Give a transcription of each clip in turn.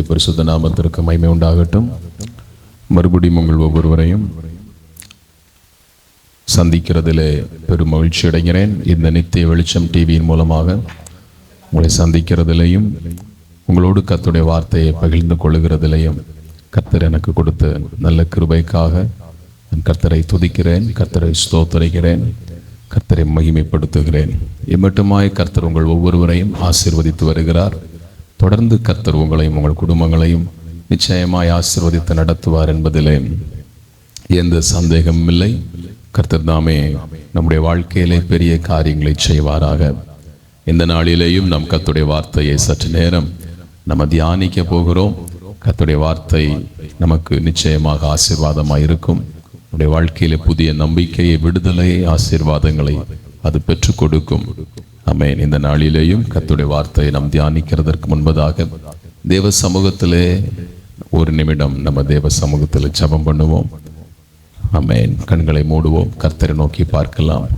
கர்த்தருடைய பரிசுத்த நாமத்திற்கு மகிமை உண்டாகட்டும். மறுபடியும் உங்கள் ஒவ்வொருவரையும் சந்திக்கிறதிலே பெரும் மகிழ்ச்சி அடைகிறேன். இந்த நித்திய வெளிச்சம் டிவியின் மூலமாக உங்களை சந்திக்கிறதிலையும் உங்களோடு கர்த்தருடைய வார்த்தையை பகிர்ந்து கொள்ளுகிறதிலையும் கர்த்தர் எனக்கு கொடுத்த நல்ல கிருபைக்காக நான் கர்த்தரை துதிக்கிறேன், கர்த்தரை ஸ்தோத்திரிக்கிறேன், கர்த்தரை மகிமைப்படுத்துகிறேன். இம்மட்டுமாய் கர்த்தர் உங்கள் ஒவ்வொருவரையும் ஆசீர்வதித்து வருகிறார். தொடர்ந்து கர்த்தர் உங்களையும் உங்கள் குடும்பங்களையும் நிச்சயமாய் ஆசீர்வதித்து நடத்துவார் என்பதிலே எந்த சந்தேகமும் இல்லை. கர்த்தர் தாமே நம்முடைய வாழ்க்கையிலே பெரிய காரியங்களை செய்வாராக. இந்த நாளிலேயும் நம் கர்த்தருடைய வார்த்தையை சற்று நேரம் நம்ம தியானிக்க போகிறோம். கர்த்தருடைய வார்த்தை நமக்கு நிச்சயமாக ஆசீர்வாதமாக இருக்கும். நம்முடைய வாழ்க்கையிலே புதிய நம்பிக்கையை, விடுதலையை, ஆசீர்வாதங்களை அது பெற்றுக் கொடுக்கும். ஆமென். இந்த நாளிலேயும் கர்த்தருடைய வார்த்தையை நாம் தியானிக்கிறதற்கு முன்பதாக தேவ சமூகத்திலே ஒரு நிமிடம் நம்ம தேவ சமூகத்தில் ஜெபம் பண்ணுவோம். ஆமென். கண்களை மூடுவோம், கர்த்தரை நோக்கி பார்க்கலாம்.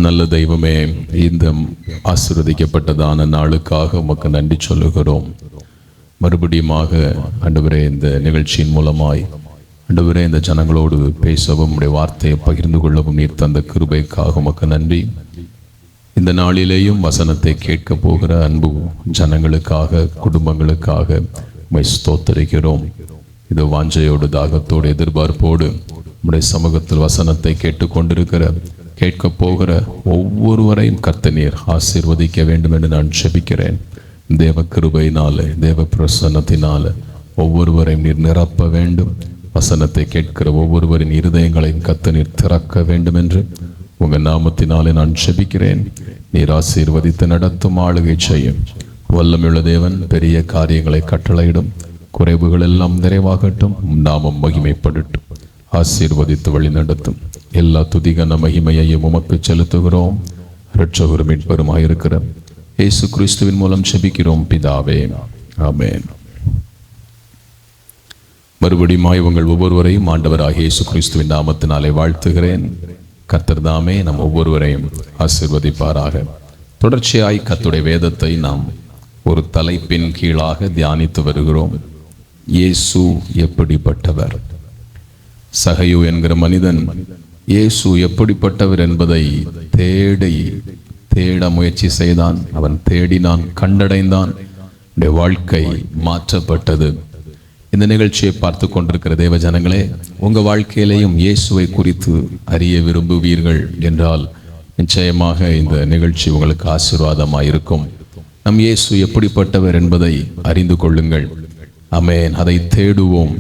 நல்ல தெய்வமே, இந்த ஆசீர்வதிக்கப்பட்டதான நாளுக்காக உமக்கு நன்றி சொல்லுகிறோம். மறுபடியுமாக ஆண்டவரே, இந்த நிகழ்ச்சியின் மூலமாய் ஆண்டவரே இந்த ஜனங்களோடு பேசவும் உடைய வார்த்தையை பகிர்ந்து கொள்ளவும் நீர் தந்த கிருபைக்காக உமக்கு நன்றி. இந்த நாளிலேயும் வசனத்தை கேட்க போகிற அன்பு ஜனங்களுக்காக, குடும்பங்களுக்காக உம்மை ஸ்தோத்திரிக்கிறோம். இது வாஞ்சையோடு, தாகத்தோடு, எதிர்பார்ப்போடு உம்முடைய சமூகத்தில் வசனத்தை கேட்டுக்கொண்டிருக்கிற, கேட்க போகிற ஒவ்வொருவரையும் கர்த்தர் நீர் ஆசீர்வதிக்க வேண்டும் என்று நான் ஜெபிக்கிறேன். தேவ கிருபையினாலே, தேவ பிரசன்னத்தினால ஒவ்வொருவரையும் நீர் நிரப்ப வேண்டும். வசனத்தை கேட்கிற ஒவ்வொருவரின் இருதயங்களையும் கர்த்தர் நீர் திறக்க வேண்டும் என்று உங்கள் நாமத்தினாலே நான் ஜெபிக்கிறேன். நீர் ஆசீர்வதித்து நடத்தும், ஆளுகை செய்யும். வல்லமையுள்ள தேவன் பெரிய காரியங்களை கட்டளையிடும். குறைவுகள் எல்லாம் நிறைவாகட்டும். நாமம் மகிமைப்படட்டும். ஆசீர்வதித்து வழி நடத்தும். எல்லா துதிகன மகிமையையும் உமக்கு செலுத்துகிறோம். இரட்சகரும் மீட்பருமாயிருக்கிற இயேசு கிறிஸ்துவின் மூலம் ஜெபிக்கிறோம் பிதாவே, ஆமென். மறுபடியும் உங்கள் ஒவ்வொருவரையும் ஆண்டவராகிய இயேசு கிறிஸ்துவின் நாமத்தினாலே வாழ்த்துகிறேன். கர்த்தர் தாமே நம் ஒவ்வொருவரையும் ஆசீர்வதிப்பாராக. தொடர்ச்சியாய் கர்த்தருடைய வேதத்தை நாம் ஒரு தலைப்பின் கீழாக தியானித்து வருகிறோம். இயேசு எப்படிப்பட்டவர்? சகையு என்கிற மனிதன் இயேசு எப்படிப்பட்டவர் என்பதை தேட முயற்சி செய்தான். அவன் தேடினான், கண்டடைந்தான். வாழ்க்கை மாற்றப்பட்டது. இந்த நிகழ்ச்சியை பார்த்து கொண்டிருக்கிற தேவ ஜனங்களே, உங்க வாழ்க்கையிலேயும் இயேசுவை குறித்து அறிய விரும்புவீர்கள் என்றால் நிச்சயமாக இந்த நிகழ்ச்சி உங்களுக்கு ஆசீர்வாதமாக இருக்கும். நம் இயேசு எப்படிப்பட்டவர் என்பதை அறிந்து கொள்ளுங்கள். ஆமென். அதை தேடுவோம்.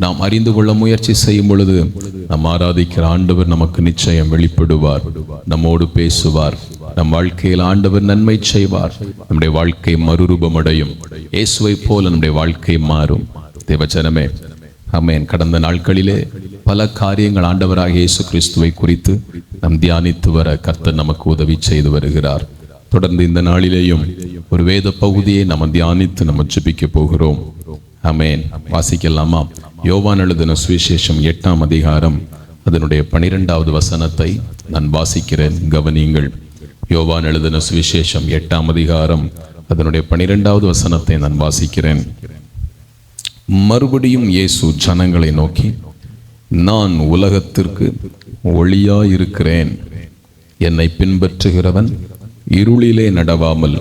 நாம் அறிந்து கொள்ள முயற்சி செய்யும் பொழுது நாம் ஆராதிக்கிற ஆண்டவர் நமக்கு நிச்சயம் வெளிப்படுவார், நம்மோடு பேசுவார். நம் வாழ்க்கையில் ஆண்டவர் நன்மை செய்வார். நம்முடைய வாழ்க்கை மறுரூபம் அடையும். இயேசுவை போல நம்முடைய வாழ்க்கை மாறும். தேவஜனமே, ஆமென். கடந்த நாட்களிலே பல காரியங்கள் ஆண்டவராக இயேசு கிறிஸ்துவை குறித்து நாம் தியானித்து வர கர்த்தர் நமக்கு உதவி செய்து வருகிறார். தொடர்ந்து இந்த நாளிலேயும் ஒரு வேத பகுதியை நாம் தியானித்து நம்ம ஜெபிக்க போகிறோம். ஆமென். வாசிக்கலாமா? யோவான் எழுதின சுவிசேஷம் 8ஆம் அதிகாரம் அதனுடைய 12வது வசனத்தை நான் வாசிக்கிறேன், கவனியுங்கள். யோவான் எழுதின சுவிசேஷம் 8ஆம் அதிகாரம் அதனுடைய 12வது வசனத்தை நான் வாசிக்கிறேன். மறுபடியும் இயேசு ஜனங்களை நோக்கி, நான் உலகத்திற்கு ஒளியாயிருக்கிறேன். என்னை பின்பற்றுகிறவன் இருளிலே நடவாமல்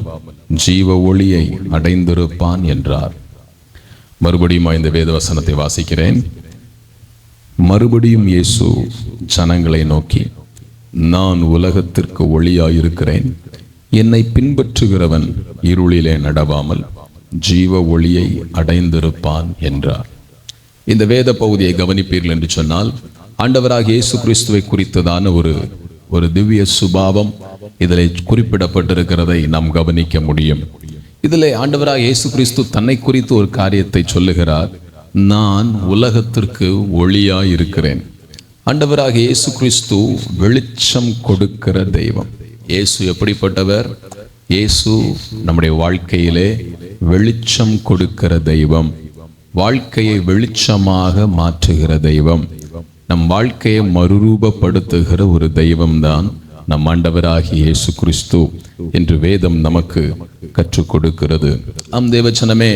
ஜீவ ஒளியை அடைந்திருப்பான் என்றார். மறுபடியும் இந்த வேத வசனத்தை வாசிக்கிறேன். மறுபடியும் இயேசு ஜனங்களை நோக்கி, நான் உலகத்திற்கு ஒளியாயிருக்கிறேன். என்னை பின்பற்றுகிறவன் இருளிலே நடவாமல் ஜீவ ஒளியை அடைந்திருப்பான் என்றார். இந்த வேத பகுதியை கவனிப்பீர்கள் என்று சொன்னால், ஆண்டவராக இயேசு கிறிஸ்துவை குறித்ததான ஒரு திவ்ய சுபாவம் இதில் குறிப்பிடப்பட்டிருக்கிறதை நாம் கவனிக்க முடியும். இதில் ஆண்டவராக இயேசு கிறிஸ்து தன்னை குறித்து ஒரு காரியத்தை சொல்லுகிறார். நான் உலகத்திற்கு ஒளியாய் இருக்கிறேன். ஆண்டவராக இயேசு கிறிஸ்து வெளிச்சம் கொடுக்கிற தெய்வம். இயேசு எப்படிப்பட்டவர்? இயேசு நம்முடைய வாழ்க்கையிலே வெளிச்சம் கொடுக்கிற தெய்வம். வாழ்க்கையை வெளிச்சமாக மாற்றுகிற தெய்வம். நம் வாழ்க்கையை மறுரூபப்படுத்துகிற ஒரு தெய்வம்தான் நம் ஆண்டவராகிய இயேசு கிறிஸ்து என்று வேதம் நமக்கு கற்றுக் கொடுக்கிறது. தேவச்சனமே,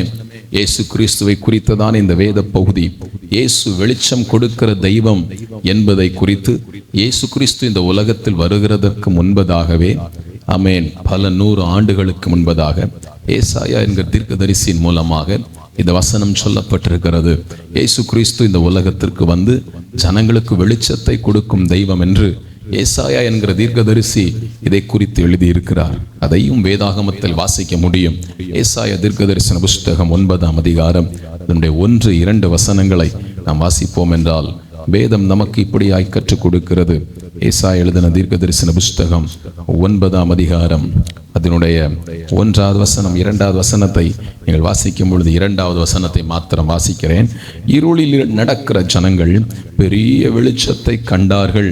இயேசு கிறிஸ்துவை குறித்ததான இந்த வேத பகுதி இயேசு வெளிச்சம் கொடுக்கிற தெய்வம் என்பதை குறித்து இயேசு கிறிஸ்து இந்த உலகத்தில் வருகிறதற்கு முன்பதாகவே, ஆமென், பல 100 ஆண்டுகளுக்கு முன்பதாக ஏசாயா என்கிற தீர்க்கதரிசியின் மூலமாக இந்த வசனம் சொல்லப்பட்டிருக்கிறது. இயேசு கிறிஸ்து இந்த உலகத்திற்கு வந்து ஜனங்களுக்கு வெளிச்சத்தை கொடுக்கும் தெய்வம் என்று ஏசாயா என்கிற தீர்க்கதரிசி இதை குறித்து எழுதியிருக்கிறார். அதையும் வேதாகமத்தில் வாசிக்க முடியும். ஏசாயா தீர்க்கதரிசன புஸ்தகம் 9ஆம் அதிகாரம் அதனுடைய 1-2 வசனங்களை நாம் வாசிப்போம் என்றால் வேதம் நமக்கு இப்படியாய் கற்றுக் கொடுக்கிறது. ஏசாயா எழுதின தீர்க்கதரிசன புஸ்தகம் 9ஆம் அதிகாரம் அதனுடைய 1வது வசனம் 2வது வசனத்தை நீங்கள் வாசிக்கும் பொழுது 2வது வசனத்தை மாத்திரம் வாசிக்கிறேன். இருளில் நடக்கிற ஜனங்கள் பெரிய வெளிச்சத்தை கண்டார்கள்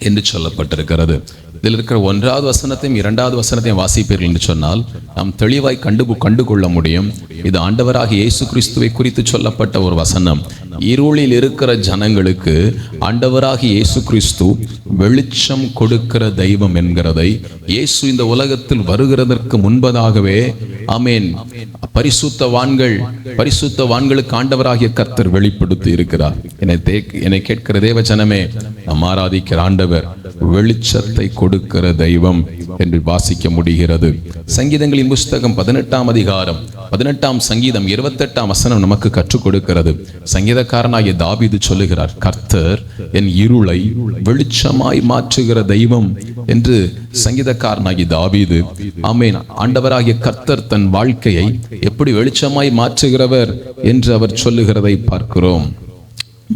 என்று சொல்லப்பட்டிருக்கிறது. இதில் இருக்கிற 1வது வசனத்தையும் 2வது வசனத்தையும் வாசிப்பீர்கள் என்று சொன்னால் நாம் தெளிவாய் கண்டுகொள்ள முடியும். இது ஆண்டவராகிய இயேசு கிறிஸ்துவை குறித்து சொல்லப்பட்ட ஒரு வசனம். இருளில் இருக்கிற ஜனங்களுக்கு ஆண்டவராகிய இயேசு கிறிஸ்து வெளிச்சம் கொடுக்கிற தெய்வம் என்கிறதை இயேசு இந்த உலகத்தில் வருகிறதற்கு முன்பதாகவே, ஆமென், பரிசுத்தவான்களுக்கு ஆண்டவராகிய கர்த்தர் வெளிப்படுத்தி இருக்கிறார். என்னை கேட்கிற தேவ ஜனமே, நாம் ஆராதிக்கிற ஆண்டவர் வெளிச்சத்தை கொடுக்கிற தெய்வம் என்று வாசிக்க முடிகிறது. சங்கீதங்களின் புஸ்தகம் 18ஆம் அதிகாரம் 18ஆம் சங்கீதம் 28ஆம் வசனம் நமக்கு கற்றுக் கொடுக்கிறது. சங்கீதக்காரனாகிய தாவீது சொல்லுகிறார், கர்த்தர் என் இருளை வெளிச்சமாய் மாற்றுகிற தெய்வம் என்று சங்கீதக்காரனாகிய தாவீது, ஆமென், ஆண்டவராகிய கர்த்தர் தன் வாழ்க்கையை எப்படி வெளிச்சமாய் மாற்றுகிறவர் என்று அவர் சொல்லுகிறதை பார்க்கிறோம்.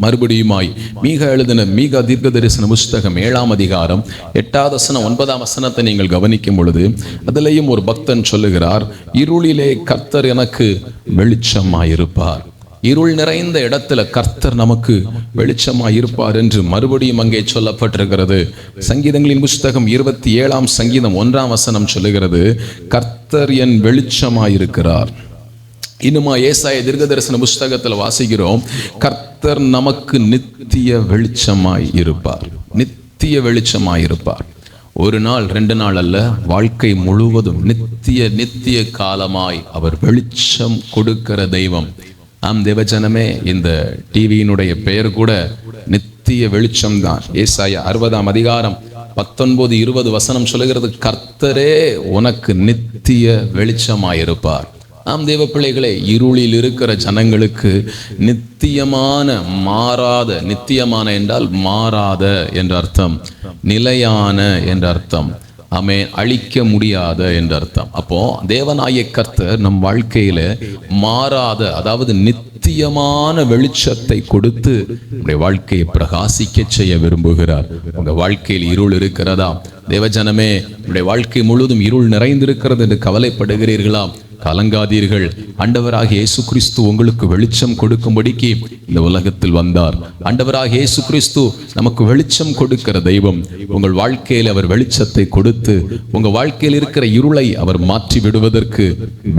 மறுபடியுமாய் மீகா தீர்க்கதரிசன புஸ்தகம் 7ஆம் அதிகாரம் 8வது வசனம் 9ஆம் வசனத்தை நீங்கள் கவனிக்கும் பொழுது அதிலேயும் ஒரு பக்தன் சொல்லுகிறார், இருளிலே கர்த்தர் எனக்கு வெளிச்சமாயிருப்பார். இருள் நிறைந்த இடத்துல கர்த்தர் நமக்கு வெளிச்சமாய் இருப்பார் என்று மறுபடியும் அங்கே சொல்லப்பட்டிருக்கிறது. சங்கீதங்களின் புஸ்தகம் 27ஆம் சங்கீதம் 1ஆம் வசனம் சொல்லுகிறது, கர்த்தர் என் வெளிச்சமாயிருக்கிறார். இன்னுமா ஏசாயா தீர்க்கதரிசன புஸ்தகத்தில் வாசிக்கிறோம், கர்த்தர் நமக்கு நித்திய வெளிச்சமாய் இருப்பார். நித்திய வெளிச்சமாய் இருப்பார். ஒரு நாள் 2 நாள் அல்ல, வாழ்க்கை முழுவதும் நித்திய காலமாய் அவர் வெளிச்சம் கொடுக்கிற தெய்வம். ஆம் தேவஜனமே, இந்த டிவியினுடைய பெயர் கூட நித்திய வெளிச்சம் தான். ஏசாயா 60ஆம் அதிகாரம் 19-20 வசனம் சொல்லுகிறது, கர்த்தரே உனக்கு நித்திய வெளிச்சமாயிருப்பார். ஆம் தேவ பிள்ளைகளே, இருளில் இருக்கிற ஜனங்களுக்கு நித்தியமான என்றால் மாறாத என்ற அர்த்தம், நிலையான என்ற அர்த்தம், அழிக்க முடியாத என்ற அர்த்தம். அப்போ தேவனாகிய கர்த்தர் நம் வாழ்க்கையில மாறாத, அதாவது நித்தியமான வெளிச்சத்தை கொடுத்து நம்முடைய வாழ்க்கையை பிரகாசிக்க செய்ய விரும்புகிறார். உங்க வாழ்க்கையில் இருள் இருக்கிறதா தேவஜனமே? உங்களுடைய வாழ்க்கை முழுவதும் இருள் நிறைந்திருக்கிறது என்று கவலைப்படுகிறீர்களா? கலங்காதீர்கள். ஆண்டவராகிய இயேசு கிறிஸ்து உங்களுக்கு வெளிச்சம் கொடுக்கும்படிக்கு இந்த உலகத்தில் வந்தார். ஆண்டவராகிய இயேசு கிறிஸ்து நமக்கு வெளிச்சம் கொடுக்கிற தெய்வம். உங்கள் வாழ்க்கையில் அவர் வெளிச்சத்தை கொடுத்து உங்க வாழ்க்கையில் இருக்கிற இருளை அவர் மாற்றி விடுவதற்கு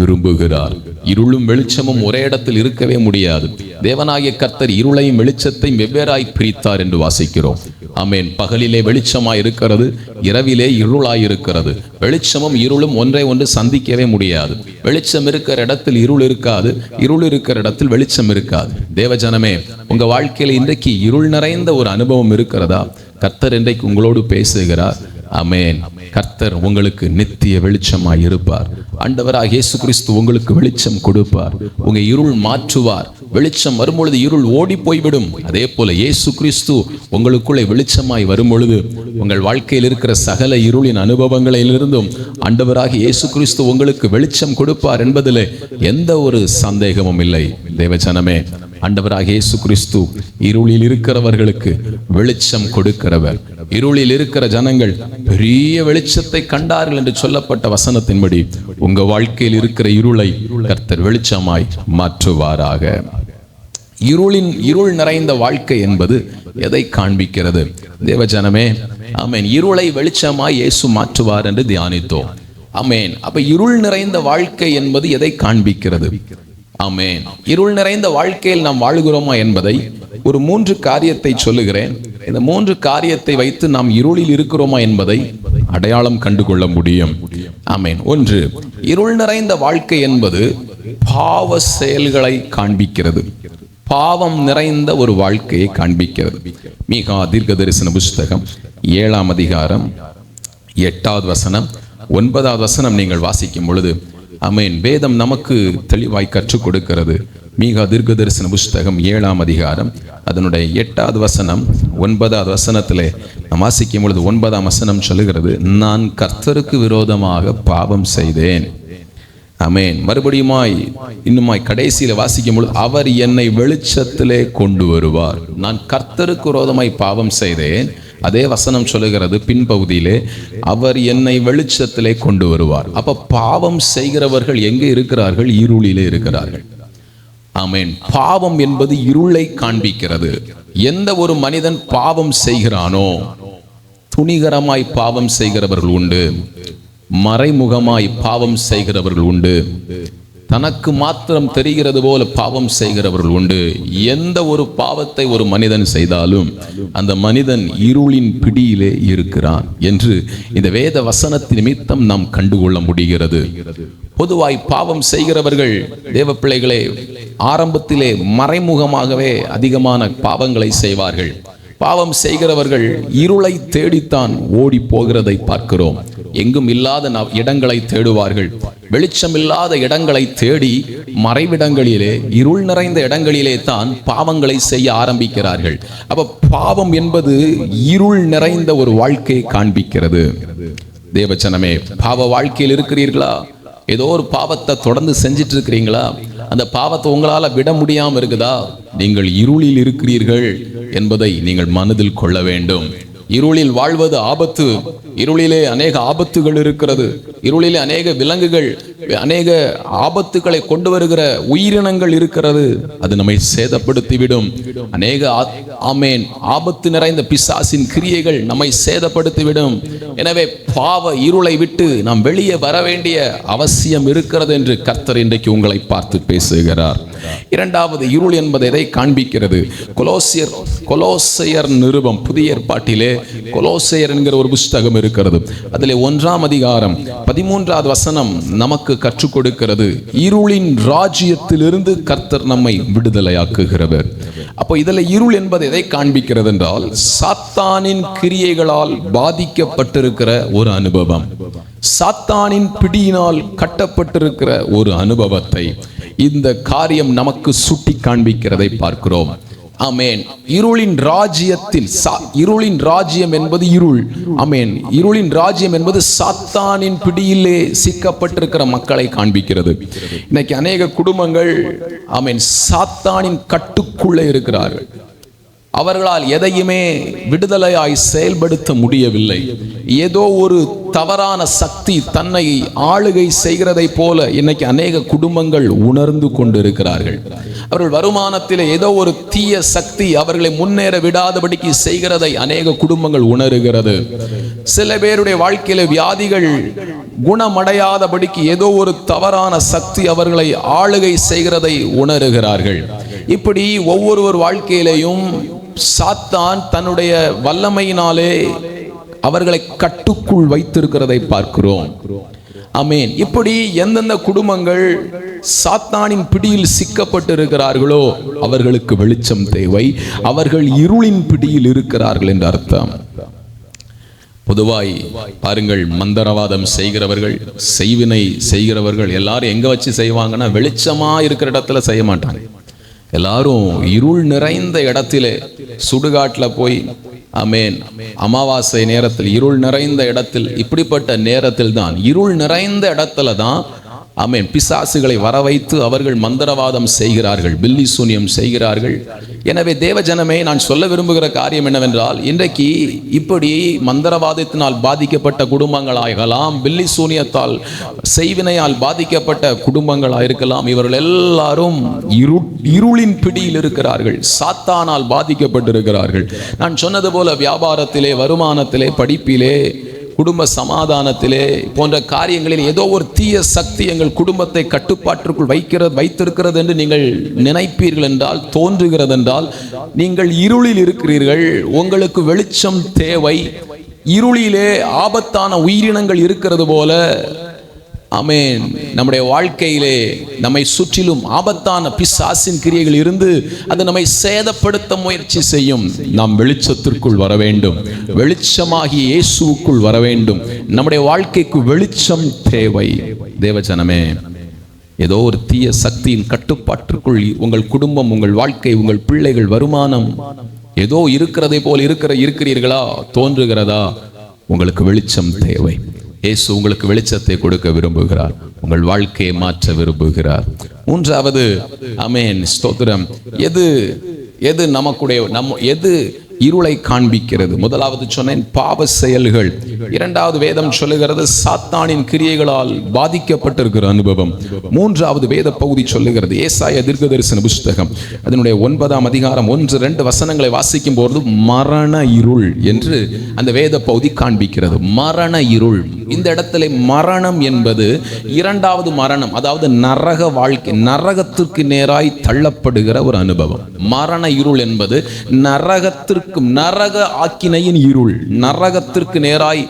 விரும்புகிறார். இருளும் வெளிச்சமும் ஒரே இடத்தில் இருக்கவே முடியாது. தேவனாகிய கர்த்தர் இருளையும் வெளிச்சத்தையும் வெவ்வேறாய் பிரித்தார் என்று வாசிக்கிறோம். ஆமென். பகலிலே வெளிச்சமாய் இருக்கிறது, இரவிலே இருளாய் இருக்கிறது. வெளிச்சமும் இருளும் ஒன்றை ஒன்று சந்திக்கவே முடியாது. வெளிச்சம் இருக்கிற இடத்தில் இருள் இருக்காது, இருள் இருக்கிற இடத்தில் வெளிச்சம் இருக்காது. தேவஜனமே, உங்க வாழ்க்கையில் இன்றைக்கு இருள் நிறைந்த ஒரு அனுபவம் இருக்கிறதா? கர்த்தர் இன்றைக்கு உங்களோடு பேசுகிறார். ஆமென். கர்த்தர் உங்களுக்கு நித்திய வெளிச்சமாய் இருப்பார். ஆண்டவராகிய இயேசு கிறிஸ்து உங்களுக்கு வெளிச்சம் கொடுப்பார். உங்க இருள் மாற்றுவார். வெளிச்சம் வரும்பொழுது இருள் ஓடி போய்விடும். அதே போல இயேசு கிறிஸ்து உங்களுக்குள்ளே வெளிச்சமாய் வரும் பொழுது உங்கள் வாழ்க்கையில் இருக்கிற சகல இருளின் அனுபவங்களிலிருந்தும் ஆண்டவராகிய இயேசு கிறிஸ்து உங்களுக்கு வெளிச்சம் கொடுப்பார் என்பதில் எந்த ஒரு சந்தேகமும் இல்லை. தேவஜனமே, ஆண்டவராகிய இயேசு கிறிஸ்து இருளில் இருக்கிறவர்களுக்கு வெளிச்சம் கொடுக்கிறவர். இருளில் இருக்கிற ஜனங்கள் பெரிய வெளிச்சத்தை கண்டார்கள் என்று சொல்லப்பட்ட வசனத்தின்படி உங்க வாழ்க்கையில் இருக்கிற இருளை கர்த்தர் வெளிச்சமாய் மாற்றுவாராக. இருள் நிறைந்த வாழ்க்கை என்பது எதை காண்பிக்கிறது? தேவஜனமே, ஆமென். இருளை வெளிச்சமாய் இயேசு மாற்றுவார் என்று தியானித்தோம். ஆமென். அப்ப இருள் நிறைந்த வாழ்க்கை என்பது எதை காண்பிக்கிறது? ஆமென். இருள் நிறைந்த வாழ்க்கையில் நாம் வாழுகிறோமா என்பதை ஒரு 3 காரியத்தை சொல்லுகிறேன். இந்த 3 காரியத்தை வைத்து நாம் இருளில் இருக்கிறோமா என்பதை அடையாளம் கண்டுகொள்ள முடியும். ஆமென். 1, இருள் நிறைந்த வாழ்க்கை என்பது பாவ செயல்களை காண்பிக்கிறது. பாவம் நிறைந்த ஒரு வாழ்க்கையை காண்பிக்கிறது. மீகா தீர்க்கதரிசன புஸ்தகம் 7ஆம் அதிகாரம் 8வது வசனம் 9வது வசனம் நீங்கள் வாசிக்கும் பொழுது ஆமென், வேதம் நமக்கு தெளிவாய் கற்றுக் கொடுக்கிறது. மீகா தீர்க்கதரிசன புஸ்தகம் 7ஆம் அதிகாரம் அதனுடைய 8வது வசனம் 9வது வசனத்திலே நாம் வாசிக்கும் பொழுது 9ஆம் வசனம் சொல்லுகிறது, நான் கர்த்தருக்கு விரோதமாக பாவம் செய்தேன். ஆமென். மறுபடியுமாய் இன்னுமாய் கடைசியில வாசிக்கும் பொழுது, அவர் என்னை வெளிச்சத்திலே கொண்டு வருவார். நான் கர்த்தருக்கு விரோதமாய் பாவம் செய்தேன். அதே வசனம் சொல்லுகிறது பின்பகுதியிலே, அவர் என்னை வெளிச்சத்திலே கொண்டு வருவார். அப்ப பாவம் செய்கிறவர்கள் எங்கே இருக்கிறார்கள்? இருளிலே இருக்கிறார்கள். ஆமென். பாவம் என்பது இருளை காண்பிக்கிறது. எந்த ஒரு மனிதன் பாவம் செய்கிறானோ, துணிகரமாய் பாவம் செய்கிறவர்கள் உண்டு, மறைமுகமாய் பாவம் செய்கிறவர்கள் உண்டு, தனக்கு மாத்திரம் தெரிகிறது போல பாவம் செய்கிறவர்கள் உண்டு. எந்த ஒரு பாவத்தை ஒரு மனிதன் செய்தாலும் அந்த மனிதன் இருளின் பிடியிலே இருக்கிறான் என்று இந்த வேத வசனத்தின் நிமித்தம் நாம் கண்டுகொள்ள முடிகிறது. பொதுவாய் பாவம் செய்கிறவர்கள் தேவ பிள்ளைகளே ஆரம்பத்திலே மறைமுகமாகவே அதிகமான பாவங்களை செய்வார்கள். பாவம் செய்கிறவர்கள் இருளை தேடித்தான் ஓடி போகிறதை பார்க்கிறோம். எங்கும் இல்லாத இடங்களை தேடுவார்கள். வெளிச்சம் இல்லாத இடங்களை தேடி மறைவிடங்களிலே, இருள் நிறைந்த இடங்களிலே தான் பாவங்களை செய்ய ஆரம்பிக்கிறார்கள். அப்ப பாவம் என்பது இருள் நிறைந்த ஒரு வாழ்க்கையை காண்பிக்கிறது. தேவச்சனமே, பாவ வாழ்க்கையில் இருக்கிறீர்களா? ஏதோ ஒரு பாவத்தை தொடர்ந்து செஞ்சிட்டு இருக்கிறீங்களா? அந்த பாவத்தை உங்களால விட முடியாம இருக்குதா? நீங்கள் இருளில் இருக்கிறீர்கள் என்பதை நீங்கள் மனதில் கொள்ள வேண்டும். இருளில் வாழ்வது ஆபத்து. இருளிலே அநேக ஆபத்துகள் இருக்கிறது. இருளிலே அநேக விலங்குகள், அநேக ஆபத்துக்களை கொண்டு வருகிற உயிரினங்கள் இருக்கிறது. அது நம்மை சேதப்படுத்திவிடும். அநேக ஆமென் ஆபத்து நிறைந்த பிசாசின் கிரியைகள் நம்மை சேதப்படுத்திவிடும். எனவே பாவ இருளை விட்டு நாம் வெளியே வர வேண்டிய அவசியம் இருக்கிறது என்று கர்த்தர் இன்றைக்கு உங்களை பார்த்து பேசுகிறார். இரண்டாவது, இருள் என்பது எதை காண்பிக்கிறது? கொலோசையர் நிருபம், புதிய ஏற்பாட்டிலே கொலோசையர் என்கிற ஒரு புஸ்தகம் இருக்கிறது. அதிலே 1ஆம் அதிகாரம் 13வது வசனம் நமக்கு கற்றுக் கொடுக்கிறது, இருளின் ராஜ்யத்திலிருந்து கர்த்தர் நம்மை விடுதலையாக்குகிறவர். அப்போ இதில் இருள் என்பது எதை காண்பிக்கிறது என்றால், சாத்தானின் கிரியைகளால் பாதிக்கப்பட்டிருக்கிற ஒரு அனுபவம், சாத்தானின் பிடியினால் கட்டப்பட்டிருக்கிற ஒரு அனுபவத்தை இந்த காரியம் நமக்கு சுட்டி காண்பிக்கிறதை பார்க்கிறோம். ஆமென். இருளின் ராஜ்யத்தில், இருளின் ராஜ்யம் என்பது இருள். ஆமென். இருளின் ராஜ்யம் என்பது சாத்தானின் பிடியிலே சிக்கப்பட்டிருக்கிற மக்களை காண்பிக்கிறது. இன்னைக்கு அநேக குடும்பங்கள் ஆமென் சாத்தானின் கட்டுக்குள்ளே இருக்கிறார்கள். அவர்களால் எதையுமே விடுதலையாய் செயல்படுத்த முடியவில்லை. ஏதோ ஒரு தவறான சக்தி தன்னை ஆளுகை செய்கிறதை போல இன்னைக்கு அநேக குடும்பங்கள் உணர்ந்து கொண்டிருக்கிறார்கள். அவர்கள் வருமானத்தில் ஏதோ ஒரு தீய சக்தி அவர்களை முன்னேற விடாதபடிக்கு செய்கிறதை அநேக குடும்பங்கள் உணர்கிறது. சில பேருடைய வாழ்க்கையில வியாதிகள் குணமடையாதபடிக்கு ஏதோ ஒரு தவறான சக்தி அவர்களை ஆளுகை செய்கிறதை உணர்கிறார்கள். இப்படி ஒவ்வொருவர் வாழ்க்கையிலேயும் சாத்தான் தன்னுடைய வல்லமையினாலே அவர்களை கட்டுக்குள் வைத்திருக்கிறதை பார்க்கிறோம். ஆமென். இப்படி எந்தெந்த குடும்பங்கள் சாத்தானின் பிடியில் சிக்கப்பட்டிருக்கிறார்களோ அவர்களுக்கு வெளிச்சம் தேவை. அவர்கள் இருளின் பிடியில் இருக்கிறார்கள் என்று அர்த்தம். பொதுவாய் பாருங்கள், மந்திரவாதம் செய்கிறவர்கள், செய்வினை செய்கிறவர்கள் எல்லாரும் எங்க வச்சு செய்வாங்கன்னா, வெளிச்சமா இருக்கிற இடத்துல செய்ய மாட்டாங்க. எல்லாரும் இருள் நிறைந்த இடத்திலே, சுடுகாட்டில் போய் ஆமென் அமாவாசை நேரத்தில், இருள் நிறைந்த இடத்தில், இப்படிப்பட்ட நேரத்தில் தான், இருள் நிறைந்த இடத்துல தான் ஆமென் பிசாசுகளை வர வைத்து அவர்கள் மந்திரவாதம் செய்கிறார்கள், பில்லி சூனியம் செய்கிறார்கள். எனவே தேவஜனமே, நான் சொல்ல விரும்புகிற காரியம் என்னவென்றால், இன்றைக்கு இப்படி மந்திரவாதத்தினால் பாதிக்கப்பட்ட குடும்பங்களாகலாம், பில்லி சூனியத்தால் செய்வினையால் பாதிக்கப்பட்ட குடும்பங்களாக இருக்கலாம், இவர்கள் எல்லாரும் இருளின் பிடியில் இருக்கிறார்கள், சாத்தானால் பாதிக்கப்பட்டிருக்கிறார்கள். நான் சொன்னது போல வியாபாரத்திலே, வருமானத்திலே, படிப்பிலே, குடும்ப சமாதானத்திலே போன்ற காரியங்களில் ஏதோ ஒரு தீய சக்தி எங்கள் குடும்பத்தை கட்டுப்பாட்டிற்குள் வைத்திருக்கிறது என்று நீங்கள் நினைப்பீர்கள் என்றால், தோன்றுகிறது என்றால், நீங்கள் இருளில் இருக்கிறீர்கள். உங்களுக்கு வெளிச்சம் தேவை. இருளிலே ஆபத்தான உயிரினங்கள் இருக்கிறது போல ஆமென். நம்முடைய வாழ்க்கையிலே நம்மை சுற்றிலும் ஆபத்தான பிசாசின் கிரியைகள் இருந்து அது நம்மை சேதப்படுத்த முயற்சி செய்யும். நாம் வெளிச்சத்திற்குள் வர வேண்டும். வெளிச்சமாகிய இயேசுவுக்குள் வர வேண்டும். நம்முடைய வாழ்க்கைக்கு வெளிச்சம் தேவை. தேவஜனமே, ஏதோ ஒரு தீய சக்தியின் கட்டுப்பாட்டிற்குள் உங்கள் குடும்பம், உங்கள் வாழ்க்கை, உங்கள் பிள்ளைகள், வருமானம் ஏதோ இருக்கிறதை போல் இருக்கிறீர்களா? தோன்றுகிறதா? உங்களுக்கு வெளிச்சம் தேவை. இயேசு உங்களுக்கு வெளிச்சத்தை கொடுக்க விரும்புகிறார். உங்கள் வாழ்க்கையை மாற்ற விரும்புகிறார். மூன்றாவது, ஆமென், ஸ்தோத்திரம், எது நமக்குடைய எது இருளை காண்பிக்கிறது? முதலாவது சொன்னேன், பாவ செயல்கள். இரண்டாவது, வேதம் சொல்லுகிறது சாத்தானின் கிரியைகளால் பாதிக்கப்பட்டிருக்கிற அனுபவம். மூன்றாவது வேத பகுதி சொல்லுகிறது, ஏசாயா தீர்க்கதரிசன புஸ்தகம் அதனுடைய 9ஆம் அதிகாரம் 1-2 வசனங்களை வாசிக்கும் போது மரண இருள் என்று அந்த வேத பகுதி காண்பிக்கிறது. மரண இருள். இந்த இடத்துல மரணம் என்பது இரண்டாவது மரணம், அதாவது நரக வாழ்க்கை, நரகத்திற்கு நேராய் தள்ளப்படுகிற ஒரு அனுபவம். மரண இருள் என்பது நரக ஆக்கினையின் இருள், நரகத்திற்கு நேராய்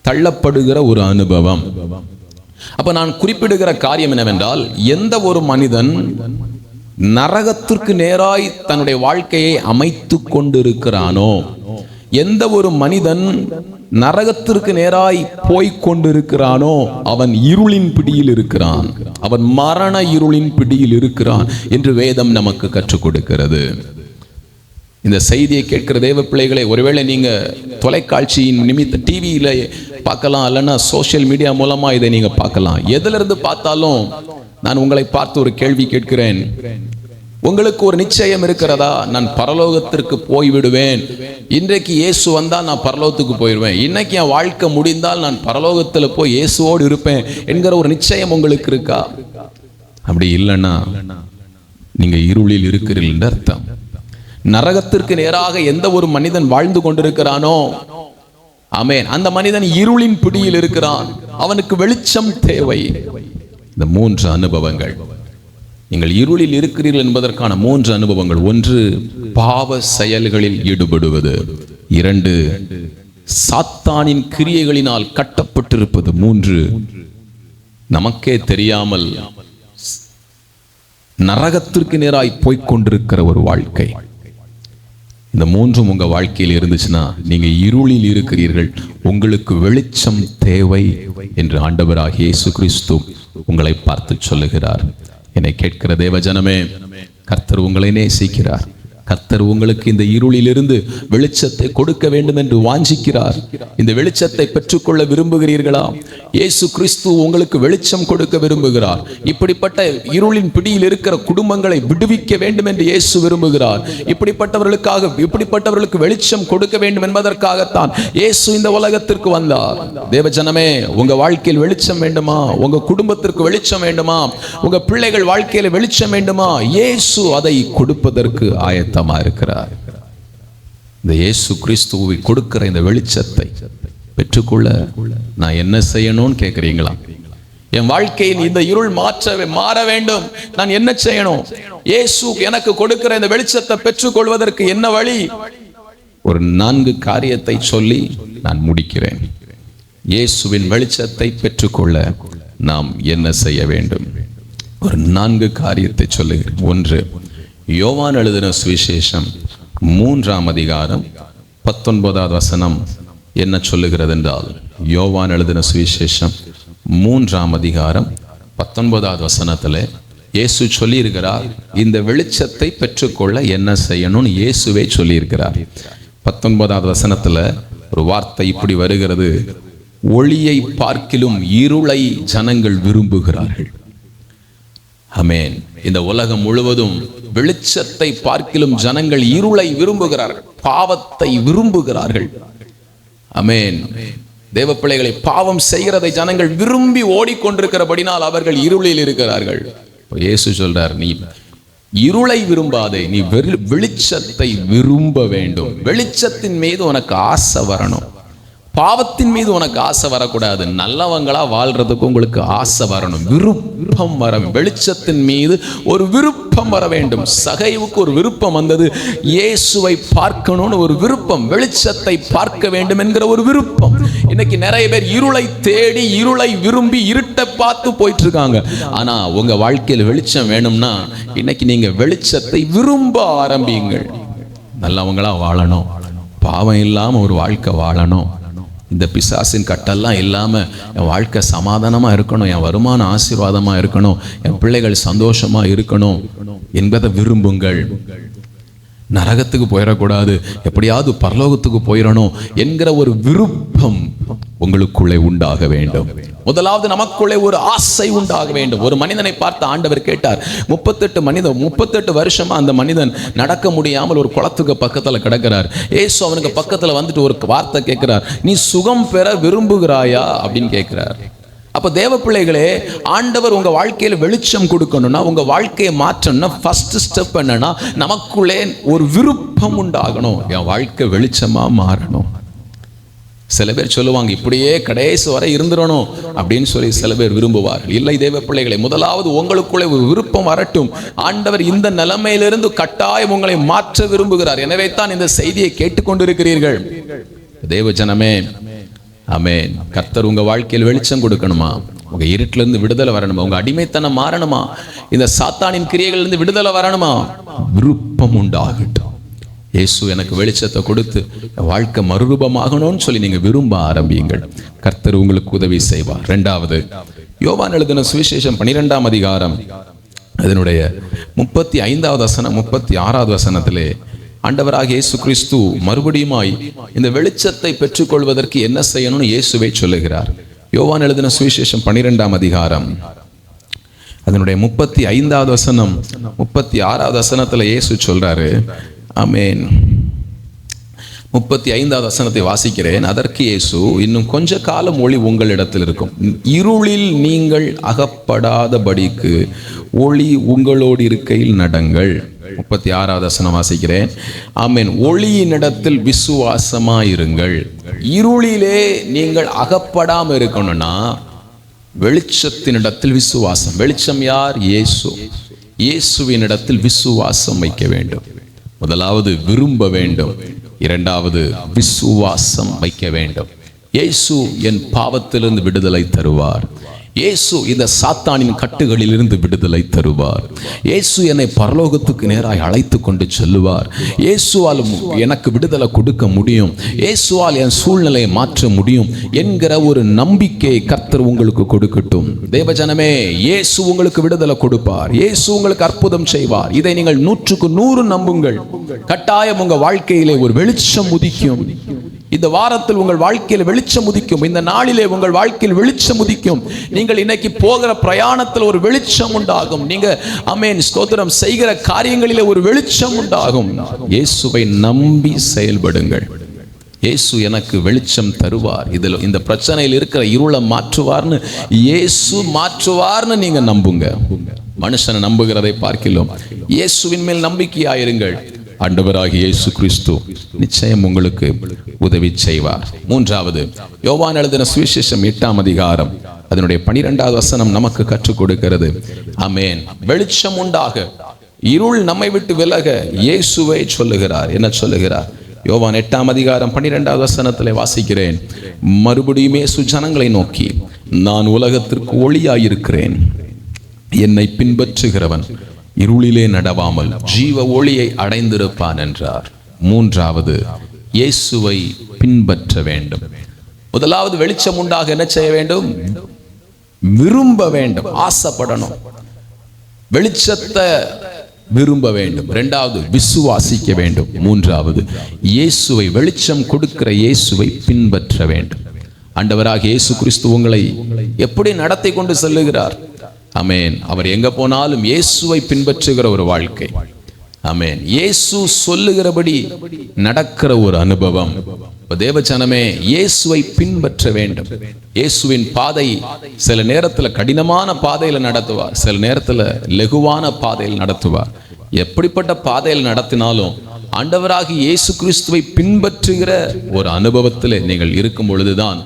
தள்ளப்படுகிற ஒரு அனுபவம். அப்ப நான் குறிப்பிடுகிற காரியம் என்னவென்றால், எந்த ஒரு மனிதன் நரகத்திற்கு நேராய் தன்னுடைய வாழ்க்கையை அமைத்து கொண்டிருக்கிறானோ, எந்த ஒரு மனிதன் நரகத்திற்கு நேராய் போய்க் கொண்டிருக்கிறானோ அவன் இருளின் பிடியில் இருக்கிறான். அவன் மரண இருளின் பிடியில் இருக்கிறான் என்று வேதம் நமக்கு கற்றுக் கொடுக்கிறது. இந்த செய்தியை கேட்கிற தேவ பிள்ளைகளை, ஒருவேளை நீங்க தொலைக்காட்சியின் நிமித்த டிவியில பார்க்கலாம், இல்லைன்னா சோசியல் மீடியா மூலமா இதை நீங்க பார்க்கலாம். எதிலிருந்து பார்த்தாலும் நான் உங்களை பார்த்து ஒரு கேள்வி கேட்கிறேன். உங்களுக்கு ஒரு நிச்சயம் இருக்கிறதா? நான் பரலோகத்திற்கு போய்விடுவேன், இன்றைக்கு இயேசு வந்தால் நான் பரலோகத்துக்கு போயிடுவேன், இன்னைக்கு என் வாழ்க்கை முடிந்தால் நான் பரலோகத்தில் போய் இயேசுவோடு இருப்பேன் என்கிற ஒரு நிச்சயம் உங்களுக்கு இருக்கா? அப்படி இல்லைன்னா நீங்க இருளில் இருக்கிறீர்கள் என்று அர்த்தம். நரகத்திற்கு நேராக எந்த ஒரு மனிதன் வாழ்ந்து கொண்டிருக்கிறானோ, ஆமென், அந்த மனிதன் இருளின் பிடியில் இருக்கிறான். அவனுக்கு வெளிச்சம் தேவை. இந்த 3 அனுபவங்கள், நீங்கள் இருளில் இருக்கிறீர்கள் என்பதற்கான 3 அனுபவங்கள். 1, பாவ செயல்களில் ஈடுபடுவது. 2, சாத்தானின் கிரியைகளினால் கட்டப்பட்டிருப்பது. 3, நமக்கே தெரியாமல் நரகத்திற்கு நேராய் போய்கொண்டிருக்கிற ஒரு வாழ்க்கை. இந்த 3ம் உங்க வாழ்க்கையில் இருந்துச்சுன்னா நீங்க இருளில் இருக்கிறீர்கள், உங்களுக்கு வெளிச்சம் தேவை என்று ஆண்டவராகிய இயேசு கிறிஸ்து உங்களை பார்த்து சொல்லுகிறார். என்னை கேட்கிற தேவஜனமே, கர்த்தர் உங்களை நேசிக்கிறார். கர்த்தர் உங்களுக்கு இந்த இருளிலிருந்து வெளிச்சத்தை கொடுக்க வேண்டும் என்று வாஞ்சிக்கிறார். இந்த வெளிச்சத்தை பெற்றுக்கொள்ள விரும்புகிறீர்களா? இயேசு கிறிஸ்து உங்களுக்கு வெளிச்சம் கொடுக்க விரும்புகிறார். இப்படிப்பட்ட இருளின் பிடியில் இருக்கிற குடும்பங்களை விடுவிக்க வேண்டும் என்று இயேசு விரும்புகிறார். இப்படிப்பட்டவர்களுக்கு வெளிச்சம் கொடுக்க வேண்டும் என்பதற்காகத்தான் இயேசு இந்த உலகத்திற்கு வந்தார். தேவஜனமே, உங்க வாழ்க்கையில் வெளிச்சம் வேண்டுமா? உங்க குடும்பத்திற்கு வெளிச்சம் வேண்டுமா? உங்க பிள்ளைகள் வாழ்க்கையில வெளிச்சம் வேண்டுமா? இயேசு அதை கொடுப்பதற்கு ஆயத்தமா இருக்கிறார். இந்த இயேசு கிறிஸ்துவை கொடுக்கிற இந்த வெளிச்சத்தை பெற்றுக்கொள்ள நான் என்ன செய்யணும்னு கேட்கிறீங்களா? என் வாழ்க்கையில் இந்த இருள் மாற வேண்டும், நான் என்ன செய்யணும்? இயேசு எனக்கு கொடுக்கிற இந்த வெளிச்சத்தை பெற்றுக்கொள்வதற்கு என்ன வழி? ஒரு 4 காரியத்தை சொல்லி நான் முடிக்கிறேன். இயேசுவின் வெளிச்சத்தை பெற்றுக்கொள்ள நாம் என்ன செய்ய வேண்டும்? ஒரு 4 காரியத்தை சொல்லுகிறேன். 1, யோவான் எழுதின சுவிசேஷம் 3ஆம் அதிகாரம் 19வது வசனம் என்ன சொல்லுகிறது என்றால், யோவான் எழுதின சுவிசேஷம் 3ஆம் அதிகாரம் 19வது வசனத்தில் இயேசு சொல்லி இருக்கிறார், இந்த வெளிச்சத்தை பெற்றுக்கொள்ள என்ன செய்யணும்னு இயேசுவே சொல்லி இருக்கிறார். 19வது வசனத்துல ஒரு வார்த்தை இப்படி வருகிறது, ஒளியை பார்க்கிலும் இருளை ஜனங்கள் விரும்புகிறார்கள். ஆமென். இந்த உலகம் முழுவதும் வெளிச்சத்தை பார்க்கிலும் ஜனங்கள் இருளை விரும்புகிறார்கள், பாவத்தை விரும்புகிறார்கள். ஆமென். தேவ பிள்ளைகளை, பாவம் செய்கிறதை ஜனங்கள் விரும்பி ஓடிக்கொண்டிருக்கிறபடினால் அவர்கள் இருளில் இருக்கிறார்கள். இயேசு சொல்றார், நீ இருளை விரும்பாதே, நீ வெளிச்சத்தை விரும்ப வேண்டும். வெளிச்சத்தின் மீது உனக்கு ஆசை வரணும். பாவத்தின் மீது உனக்கு ஆசை வரக்கூடாது. நல்லவங்களா வாழ்றதுக்கு உங்களுக்கு ஆசை வரணும், விருப்பம் வர, வெளிச்சத்தின் மீது ஒரு விருப்பம் வர வேண்டும். சகைவுக்கு ஒரு விருப்பம் வந்தது, இயேசுவை பார்க்கணும்னு ஒரு விருப்பம், வெளிச்சத்தை பார்க்க வேண்டும் என்கிற ஒரு விருப்பம். இன்னைக்கு நிறைய பேர் இருளை தேடி, இருளை விரும்பி, இருட்டை பார்த்து போயிட்டு இருக்காங்க. ஆனா உங்க வாழ்க்கையில் வெளிச்சம் வேணும்னா இன்னைக்கு நீங்க வெளிச்சத்தை விரும்ப ஆரம்பியுங்கள். நல்லவங்களா வாழணும், பாவம் இல்லாம ஒரு வாழ்க்கை வாழணும், இந்த பிசாசின் கட்டெல்லாம் இல்லாமல் என் வாழ்க்கை சமாதானமாக இருக்கணும், என் வருமானம் ஆசீர்வாதமாக இருக்கணும், என் பிள்ளைகள் சந்தோஷமாக இருக்கணும் என்பதை விரும்புங்கள். நரகத்துக்கு போயிடக்கூடாது, எப்படியாவது பரலோகத்துக்கு போயிடணும் என்கிற ஒரு விருப்பம் உங்களுக்குள்ளே உண்டாக வேண்டும். முதலாவது நமக்குள்ளே ஒரு ஆசை உண்டாக வேண்டும். ஒரு மனிதனை பார்த்து ஆண்டவர் கேட்டார், 38 வருஷமா அந்த மனிதன் நடக்க முடியாமல் ஒரு குளத்துக்கு பக்கத்தில் கிடக்கிறார். ஏசு அவனுக்கு பக்கத்தில் வந்துட்டு ஒரு வார்த்தை கேட்கிறார், நீ சுகம் பெற விரும்புகிறாயா அப்படின்னு கேட்கிறார். அப்போ தேவ பிள்ளைகளே, ஆண்டவர் உங்க வாழ்க்கையில் வெளிச்சம் கொடுக்கணும்னா, உங்க வாழ்க்கையை மாற்றணும்னா ஃபர்ஸ்ட் ஸ்டெப் என்னன்னா, நமக்குள்ளே ஒரு விருப்பம் உண்டாகணும், என் வாழ்க்கை வெளிச்சமா மாறணும். சில பேர் சொல்லுவாங்க, இப்படியே கடைசி வரை இருந்துடணும் அப்படின்னு சொல்லி சில பேர் விரும்புவார்கள். இல்லை தேவ பிள்ளைகளை, முதலாவது உங்களுக்குள்ளே ஒரு விருப்பம் வரட்டும். ஆண்டவர் இந்த நிலைமையிலிருந்து கட்டாயம் உங்களை மாற்ற விரும்புகிறார். எனவே தான் இந்த செய்தியை கேட்டுக்கொண்டிருக்கிறீர்கள் தேவ ஜனமே. ஆமென். கர்த்தர் உங்க வாழ்க்கையில் வெளிச்சம் கொடுக்கணுமா, உங்க இருட்டிலிருந்து விடுதலை வரணுமா, உங்க அடிமைத்தனம் மாறணுமா, இந்த சாத்தானின் கிரியைகளிலிருந்து விடுதலை வரணுமா, விருப்பம் உண்டாகட்டும். இயேசு எனக்கு வெளிச்சத்தை கொடுத்து வாழ்க்கை மறுரூபமாகணும்னு சொல்லி நீங்க விரும்ப ஆரம்பியுங்கள். கர்த்தர் உங்களுக்கு உதவி செய்வார். இரண்டாவது, யோவான் எழுதின சுவிசேஷம் 12ஆம் அதிகாரம் அதனுடைய 35வது வசனம் 36வது வசனத்திலே ஆண்டவராக இயேசு கிறிஸ்து மறுபடியுமாய் இந்த வெளிச்சத்தை பெற்றுக்கொள்வதற்கு என்ன செய்யணும்னு இயேசுவை சொல்லுகிறார். யோவான் எழுதின சுவிசேஷம் 12ஆம் அதிகாரம் அதனுடைய 35வது வசனம் 36வது வசனத்துல இயேசு சொல்றாரு. ஆமென். 35வது வசனத்தை வாசிக்கிறேன். அதற்கு இயேசு, இன்னும் கொஞ்ச காலம் ஒளி உங்களிடத்தில் இருக்கும், இருளில் நீங்கள் அகப்படாதபடிக்கு ஒளி உங்களோடு இருக்கையில் நடங்கள். 36வது வசனம் வாசிக்கிறேன். ஆமென். ஒளியினிடத்தில் விசுவாசமாயிருங்கள். இருளிலே நீங்கள் அகப்படாம இருக்கணும்னா வெளிச்சத்தினிடத்தில் விசுவாசம். வெளிச்சம் யார்? இயேசு. இயேசுவினிடத்தில் விசுவாசம் வைக்க வேண்டும். முதலாவது விரும்ப வேண்டும், இரண்டாவது விசுவாசம் வைக்க வேண்டும். இயேசு என் பாவத்திலிருந்து விடுதலை தருவார். இயேசு இந்த சாத்தானின் கட்டுகளில் இருந்து விடுதலை தருவார். இயேசு என்னை பரலோகத்துக்கு நேராக அழைத்து கொண்டு செல்லுவார். இயேசுவால் எனக்கு விடுதலை கொடுக்க முடியும், இயேசுவால் என் சூழ்நிலையை மாற்ற முடியும் என்கிற ஒரு நம்பிக்கையை கர்த்தர் உங்களுக்கு கொடுக்கட்டும். தேவஜனமே, இயேசு உங்களுக்கு விடுதலை கொடுப்பார், இயேசு உங்களுக்கு அற்புதம் செய்வார். இதை நீங்கள் 100க்கு 100 நம்புங்கள். கட்டாயம் உங்க வாழ்க்கையிலே ஒரு வெளிச்சம் உதிக்கும். இந்த வாரத்தில் உங்கள் வாழ்க்கையில் வெளிச்சம் உதிக்கும். இந்த நாளிலே உங்கள் வாழ்க்கையில் வெளிச்சம் உதிக்கும். நீங்கள் இன்னைக்கு போகிற பிரயாணத்தில் ஒரு வெளிச்சம் உண்டாகும். நீங்க ஆமென் ஸ்தோத்திரம் செய்கிற காரியங்களிலே ஒரு வெளிச்சம் உண்டாகும். இயேசுவை நம்பி செயல்படுங்கள். இயேசு எனக்கு வெளிச்சம் தருவார், இதில் இந்த பிரச்சனையில் இருக்கிற இருளை மாற்றுவார்னு, இயேசு மாற்றுவார்னு நீங்க நம்புங்க. மனுஷனை நம்புகிறதை பார்க்கிறோம். இயேசுவின் மேல் நம்பிக்கையாயிருங்கள். ஆண்டவராகிய இயேசு கிறிஸ்து நிச்சயம் உங்களுக்கு உதவி செய்வார். மூன்றாவது, யோவான் எழுதின சுவிசேஷம் 8ஆம் அதிகாரம் அதனுடைய 12வது வசனம் நமக்கு கற்றுக் கொடுக்கிறது. ஆமென். வெளிச்சம் உண்டாக, இருள் நம்மை விட்டு விலக இயேசுவை சொல்லுகிறார். என்ன சொல்லுகிறார்? யோவான் 8ஆம் அதிகாரம் 12வது வசனத்திலே வாசிக்கிறேன். மறுபடியும் இயேசு ஜனங்களை நோக்கி, நான் உலகத்திற்கு ஒளியாயிருக்கிறேன், என்னை பின்பற்றுகிறவன் இருளிலே நடவாமல் ஜீவ ஒளியை அடைந்திருப்பான் என்றார். மூன்றாவது, இயேசுவை பின்பற்ற வேண்டும். முதலாவது வெளிச்சம் உண்டாக என்ன செய்ய வேண்டும்? விரும்ப வேண்டும், ஆசைப்படணும், வெளிச்சத்தை விரும்ப வேண்டும். இரண்டாவது, விசுவாசிக்க வேண்டும். மூன்றாவது, இயேசுவை, வெளிச்சம் கொடுக்கிற இயேசுவை பின்பற்ற வேண்டும். ஆண்டவராகிய இயேசு கிறிஸ்து உங்களை எப்படி நடத்தி கொண்டு செல்லுகிறார்? ஆமென். அவர் எங்க போனாலும் இயேசுவை பின்பற்றுகிற ஒரு வாழ்க்கை. ஆமென். இயேசு சொல்லுகிறபடி நடக்கிற ஒரு அனுபவம். தேவஜனமே, இயேசுவை பின்பற்ற வேண்டும். இயேசுவின் பாதை சில நேரத்தில் கடினமான பாதையில் நடத்துவார், சில நேரத்தில் லெகுவான பாதையில் நடத்துவார். எப்படிப்பட்ட பாதையில் நடத்தினாலும் ஆண்டவராகிய இயேசு கிறிஸ்துவை பின்பற்றுகிற ஒரு அனுபவத்தில் நீங்கள் இருக்கும் பொழுதுதான்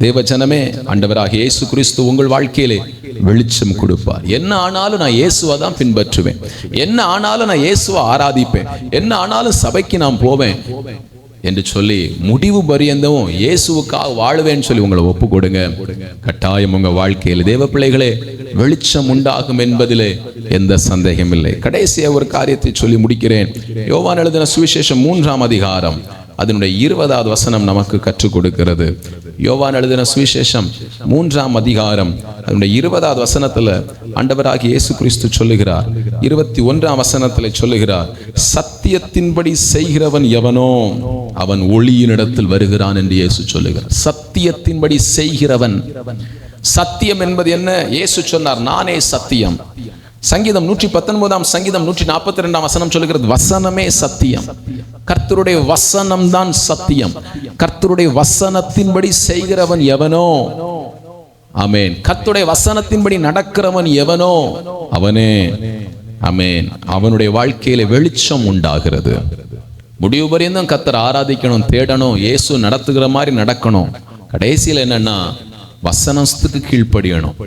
தேவஜனமே, ஆண்டவராகிய இயேசு கிறிஸ்து உங்கள் வாழ்க்கையிலே வெளிச்சம் கொடுப்பார். என்ன ஆனாலும் நான் இயேசுவை தான் பின்பற்றுவேன், என்ன ஆனாலும் நான் இயேசுவை ஆராதிப்பேன், என்ன ஆனாலும் சபைக்கு நான் போவேன் என்று சொல்லி முடிவு பரியந்தமும் இயேசுவுக்காக வாழுவேன்னு சொல்லி உங்களை ஒப்பு கொடுங்க. கட்டாயம் உங்க வாழ்க்கையில் தேவ பிள்ளைகளே வெளிச்சம் உண்டாகும் என்பதிலே எந்த சந்தேகம் இல்லை. கடைசியா ஒரு காரியத்தை சொல்லி முடிக்கிறேன். யோவான் எழுதின சுவிசேஷம் 3ஆம் அதிகாரம் அதனுடைய 20வது வசனம் நமக்கு கற்றுக் கொடுக்கிறது. யோவான் எழுதின சுவிசேஷம் 3ஆம் அதிகாரம் அதனுடைய 20வது வசனத்துல ஆண்டவராகிய இயேசு கிறிஸ்து சொல்லுகிறார், 21ஆம் வசனத்துல சொல்லுகிறார், சத்தியத்தின்படி செய்கிறவன் எவனோ அவன் ஒளியினிடத்தில் வருகிறான் என்று இயேசு சொல்லுகிறார். சத்தியத்தின்படி செய்கிறவன். சத்தியம் என்பது என்ன? இயேசு சொன்னார், நானே சத்தியம். சங்கீதம் 119 சங்கீதம் 142 வசனம் சொல்லுகிறது, வசனமே சத்தியம். கர்த்தருடைய வசனம் தான் சத்தியம். கர்த்தருடைய வசனத்தின்படி செய்கிறவன் எவனோ, ஆமென், கர்த்தருடைய வசனத்தின்படி நடக்கிறவன் எவனோ அவனே, ஆமென், அவனுடைய வாழ்க்கையில வெளிச்சம் உண்டாகிறது. முடிவு பரியந்தம் கர்த்தரை ஆராதிக்கணும், தேடணும், இயேசு நடத்துகிற மாதிரி நடக்கணும். கடைசியில் என்னன்னா வசனத்துக்கு கீழ்ப்படியணும்.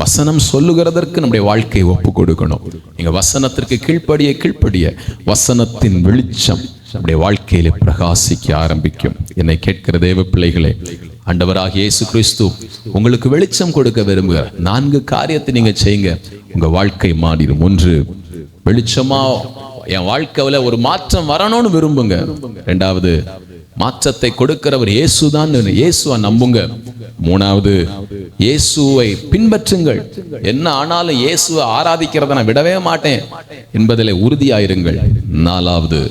வசனம் சொல்லுகிறதற்கு நம்முடைய வாழ்க்கையை ஒப்பு கொடுக்கணும். நீங்க வசனத்திற்கு கீழ்ப்படிய வசனத்தின் வெளிச்சம் நம்முடைய வாழ்க்கையில பிரகாசிக்க ஆரம்பிக்கும். என்னை கேட்கிற தேவ பிள்ளைகளே, ஆண்டவராகிய இயேசு கிறிஸ்து உங்களுக்கு வெளிச்சம் கொடுக்க விரும்புகிறார். 4 காரியத்தை நீங்க செய்யுங்க, உங்க வாழ்க்கை மாறிடும். 1, வெளிச்சமா என் வாழ்க்கையில ஒரு மாற்றம் வரணும்னு விரும்புங்க. 2வது, மாற்றத்தை கொடுக்கிறவர் இயேசுதான், இயேசுவை நம்புங்க. 3வது, இயேசுவை பின்பற்றுங்கள். என்ன ஆனாலும் இயேசுவை ஆராதிக்கிறத நான் விடவே மாட்டேன் என்பதிலே உறுதியாயிருங்கள். 4வது,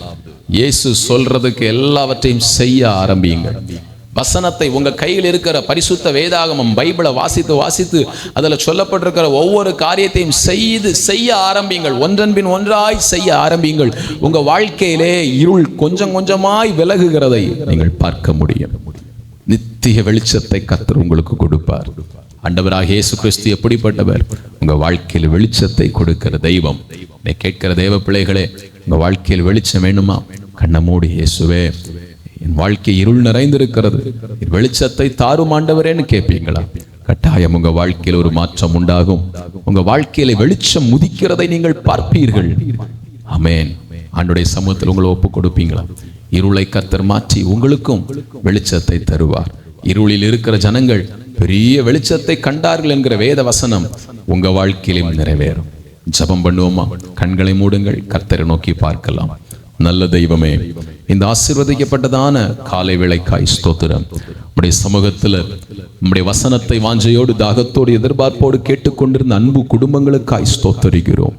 இயேசு சொல்றதுக்கு எல்லாவற்றையும் செய்ய ஆரம்பியுங்கள். வசனத்தை உங்க கையில் இருக்கிற பரிசுத்த வேதாகமம் பைபிளை வாசித்து அதில் சொல்லப்பட்டிருக்கிற ஒவ்வொரு காரியத்தையும் செய்ய ஆரம்பியுங்கள். ஒன்றன் பின் ஒன்றாய் செய்ய ஆரம்பியுங்கள். உங்க வாழ்க்கையிலே இருள் கொஞ்சம் கொஞ்சமாய் விலகுகிறதை நீங்கள் பார்க்க முடியும். நித்திய வெளிச்சத்தை கர்த்தர் உங்களுக்கு கொடுப்பார். ஆண்டவராகிய இயேசு கிறிஸ்து எப்படிப்பட்டவர்? உங்க வாழ்க்கையில் வெளிச்சத்தை கொடுக்கிற தெய்வம். கேட்கிற தேவ பிள்ளைகளே, உங்க வாழ்க்கையில் வெளிச்சம் வேணுமா? கண்ணை மூடி, இயேசுவே என் வாழ்க்கை இருள் நிறைந்திருக்கிறது, வெளிச்சத்தை தாரும் ஆண்டவரேன்னு கேட்பீங்களா? கட்டாயம் உங்க வாழ்க்கையில் ஒரு மாற்றம் உண்டாகும். உங்க வாழ்க்கையில வெளிச்சம் முதிக்கிறதை நீங்கள் பார்ப்பீர்கள். ஆமென். ஆண்டவருடைய சமூகத்தில் உங்களை ஒப்பு கொடுப்பீங்களா? இருளை கர்த்தர் மாற்றி உங்களுக்கும் வெளிச்சத்தை தருவார். இருளில் இருக்கிற ஜனங்கள் பெரிய வெளிச்சத்தை கண்டார்கள் என்கிற வேத வசனம் உங்க வாழ்க்கையிலும் நிறைவேறும். ஜெபம் பண்ணுவோமா? கண்களை மூடுங்கள், கர்த்தரை நோக்கி பார்க்கலாம். நல்ல தெய்வமே, இந்த ஆசீர்வதிக்கப்பட்டதான காலை வேளைக்காய் ஸ்தோத்திரம். உம்முடைய சமூகத்தில் உம்முடைய வசனத்தை வாஞ்சையோடு தாகத்தோடு எதிர்பார்ப்போடு கேட்டுக்கொண்டிருந்த அன்பு குடும்பங்களுக்காய் ஸ்தோத்தரிக்கிறோம்.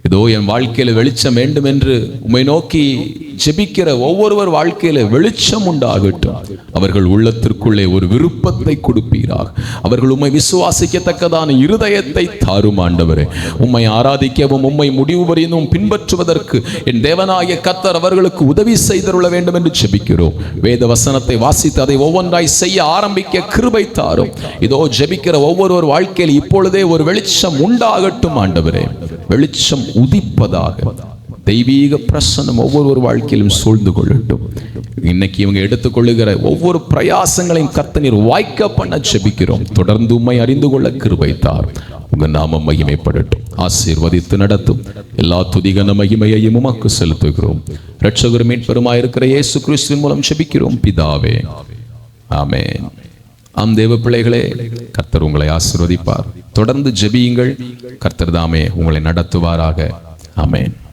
இதோ என் வாழ்க்கையில வெளிச்சம் வேண்டும் என்று உம்மை நோக்கி ஜெபிக்கிற ஒவ்வொருவர் வாழ்க்கையில வெளிச்சம் உண்டாகட்டும். அவர்கள் உள்ளத்திற்குள்ளே ஒரு விருப்பத்தை கொடுப்பீராக. அவர்கள் உம்மை விசுவாசிக்கத்தக்கதான இருதயத்தை தாரும் ஆண்டவரே. உம்மை ஆராதிக்கவும் உம்மை முடிவு வரையும் பின்பற்றுவதற்கு என் தேவனாகிய கர்த்தர் அவர்களுக்கு உதவி செய்தருள வேண்டும் என்று ஜெபிக்கிறோம். வேத வசனத்தை வாசித்து அதை ஒவ்வொன்றாய் செய்ய ஆரம்பிக்க கிருபை தாரும். இதோ ஜெபிக்கிற ஒவ்வொருவர் வாழ்க்கையில் இப்பொழுதே ஒரு வெளிச்சம் உண்டாகட்டும் ஆண்டவரே. வெளிச்சம் உதிப்பதாக தெய்வீக பிரசன்னம் ஒவ்வொரு வாழ்க்கையிலும் சூழ்ந்து கொள்ளட்டும். இன்னைக்கு இவங்க எடுத்துக்கொள்ளுகிற ஒவ்வொரு பிரயாசங்களையும் கர்த்தர் நீர் வாய்க்க பண்ண ஜெபிக்கிறோம். தொடர்ந்து உம்மை அறிந்து கொள்ள கிருபை தாரும். உங்க நாமம் மகிமைப்படட்டும். ஆசீர்வதித்து நடத்தும். எல்லா துதிகன மகிமையையும் உமக்கு செலுத்துகிறோம். இரட்சகர் மீட்பெருமாய் இருக்கிற இயேசு கிறிஸ்துவின் மூலம் ஜெபிக்கிறோம் பிதாவே, ஆமென். ஆம் தேவ பிள்ளைகளே, கர்த்தர் உங்களை ஆசீர்வதிப்பார். தொடர்ந்து ஜெபியுங்கள். கர்த்தர் தாமே உங்களை நடத்துவாராக. ஆமென்.